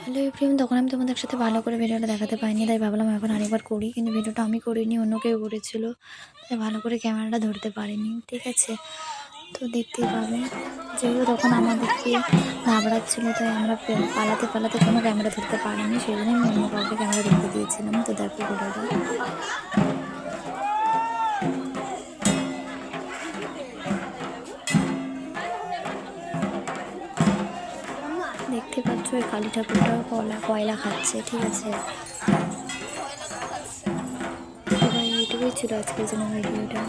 Hello everyone, তখন আমি তোমাদের সাথে ভালো করে ভিডিওটা দেখাতে পাইনি, তাই ভাবলাম এখন আরেকবার করি। কিন্তু ভিডিওটা আমি করিনি, অন্য কেউ করেছিল, তাই ভালো করে ক্যামেরাটা ধরতে পারিনি। ঠিক আছে, তো দেখতেই পাবে। যেহেতু তখন আমাদেরকে ঘাবড়াচ্ছিলো, তাই আমরা পালাতে পালাতে কোনো ক্যামেরা ধরতে পারিনি, সেই জন্য আমি অন্য কাউকে ক্যামেরা ধরতে দিয়েছিলাম। তো দেখো ভিডিওটা দেখতে পাচ্ছ, ওই কালী ঠাকুরটাও কয়লা খাচ্ছে। ঠিক আছে, এবার এইটুকুই ছিল আজকের জন্য ভিডিওটা।